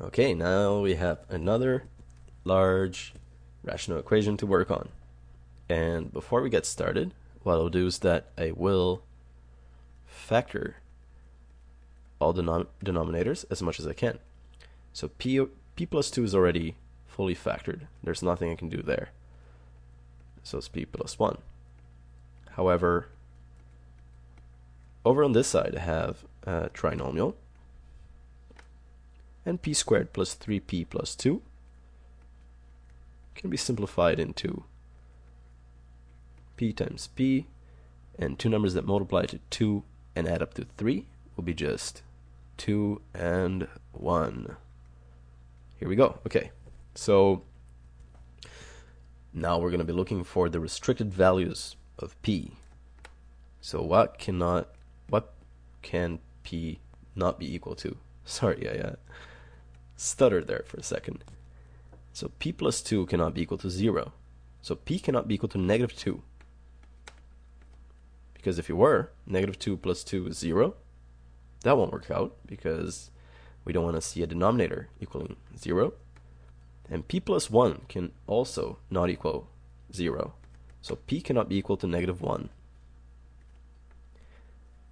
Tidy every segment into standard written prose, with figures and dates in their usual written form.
Okay, now we have another large rational equation to work on. And before we get started, what I'll do is that I will factor all the denominators as much as I can. So p plus 2 is already fully factored. There's nothing I can do there. So it's p plus 1. However, over on this side I have a trinomial, and p squared plus 3p plus 2 can be simplified into p times p, and two numbers that multiply to 2 and add up to 3 will be just 2 and 1. Here we go. Okay, so now we're going to be looking for the restricted values of p. So what can p not be equal to? Sorry, I stuttered there for a second. So p plus 2 cannot be equal to 0. So p cannot be equal to negative 2. Because if it were, negative 2 plus 2 is 0. That won't work out because we don't want to see a denominator equaling 0. And p plus 1 can also not equal 0. So p cannot be equal to negative 1.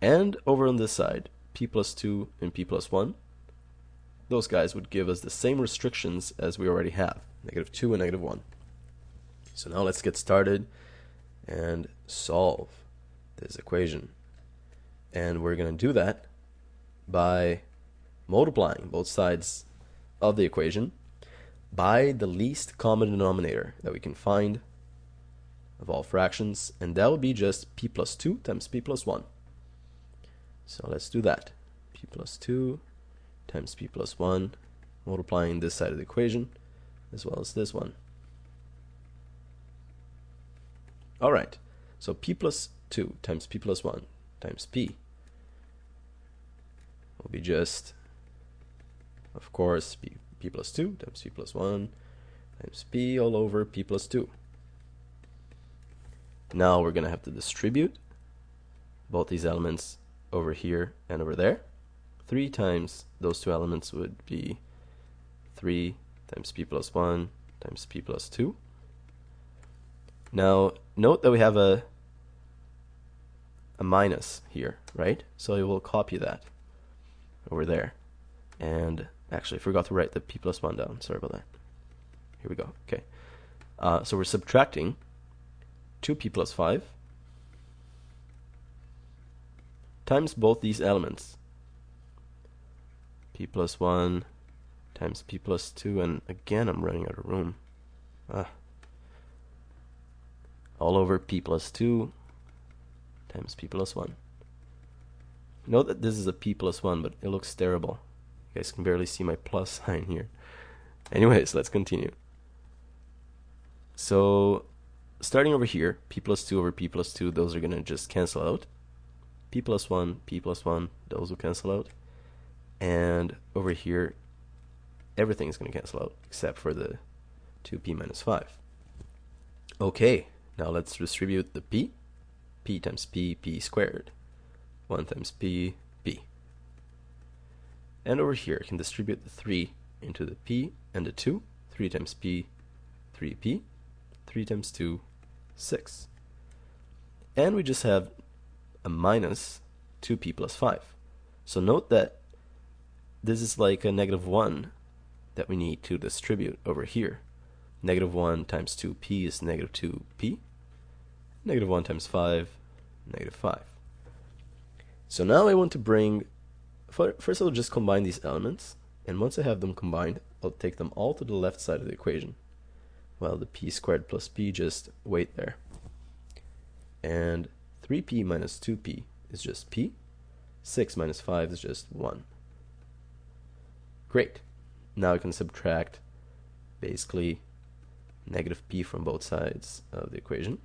And over on this side, p plus 2 and p plus 1, those guys would give us the same restrictions as we already have, negative 2 and negative 1. So now let's get started and solve this equation. And we're going to do that by multiplying both sides of the equation by the least common denominator that we can find of all fractions, and that will be just p plus 2 times p plus 1. So let's do that. P plus 2 times p plus 1, multiplying this side of the equation as well as this one. Alright, so p plus 2 times p plus 1 times p will be just, of course, p plus 2 times p plus 1 times p all over p plus 2. Now we're going to have to distribute both these elements over here and over there. 3 times those two elements would be 3 times p plus 1 times p plus 2. Now note that we have a minus here, right? So I will copy that over there. And actually I forgot to write the p plus 1 down. Sorry about that. Here we go. Okay. So we're subtracting 2p plus 5 times both these elements. P plus 1 times p plus 2, and again I'm running out of room. All over p plus 2 times p plus 1. Note that this is a p plus 1, but it looks terrible. You guys can barely see my plus sign here. Anyways, let's continue. So starting over here, p plus 2 over p plus 2, those are going to just cancel out. P plus 1, those will cancel out. And over here, everything is going to cancel out except for the 2p minus 5. Okay, now let's distribute the p. P times p, p squared. 1 times p, p. And over here, I can distribute the 3 into the p and the 2. 3 times p, 3p. 3 times 2, 6. And we just have a minus 2p plus 5. So note that this is like a negative 1 that we need to distribute over here. Negative 1 times 2p is negative 2p. Negative 1 times 5, negative 5. So now I want to bring, first I'll just combine these elements, and once I have them combined, I'll take them all to the left side of the equation. Well, the p squared plus p just wait there. And 3p minus 2p is just p. 6 minus 5 is just 1. Great. Now I can subtract basically negative p from both sides of the equation.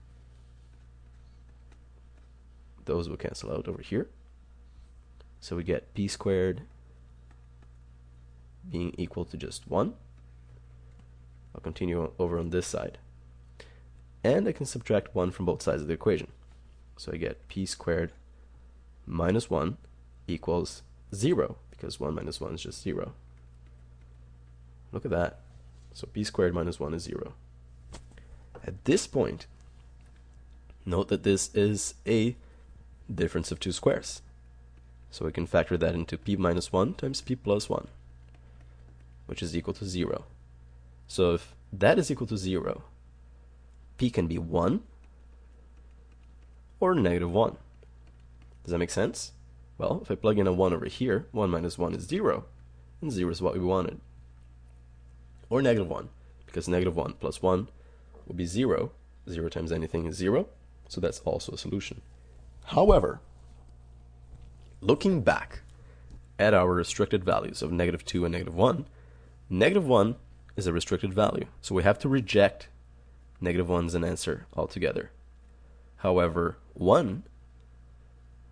Those will cancel out over here. So we get p squared being equal to just 1. I'll continue over on this side. And I can subtract 1 from both sides of the equation. So I get p squared minus 1 equals 0, because 1 minus 1 is just 0. Look at that. So p squared minus 1 is 0. At this point, note that this is a difference of two squares. So we can factor that into p minus 1 times p plus 1, which is equal to 0. So if that is equal to 0, p can be 1 or negative 1. Does that make sense? Well, if I plug in a 1 over here, 1 minus 1 is 0, and 0 is what we wanted. Or negative 1, because negative 1 plus 1 will be 0. 0 times anything is 0, so that's also a solution. However, looking back at our restricted values of negative 2 and negative 1, negative 1 is a restricted value, so we have to reject negative 1 as an answer altogether. However, 1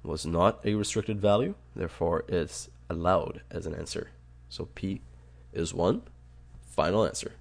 was not a restricted value, therefore it's allowed as an answer. So P is 1. Final answer.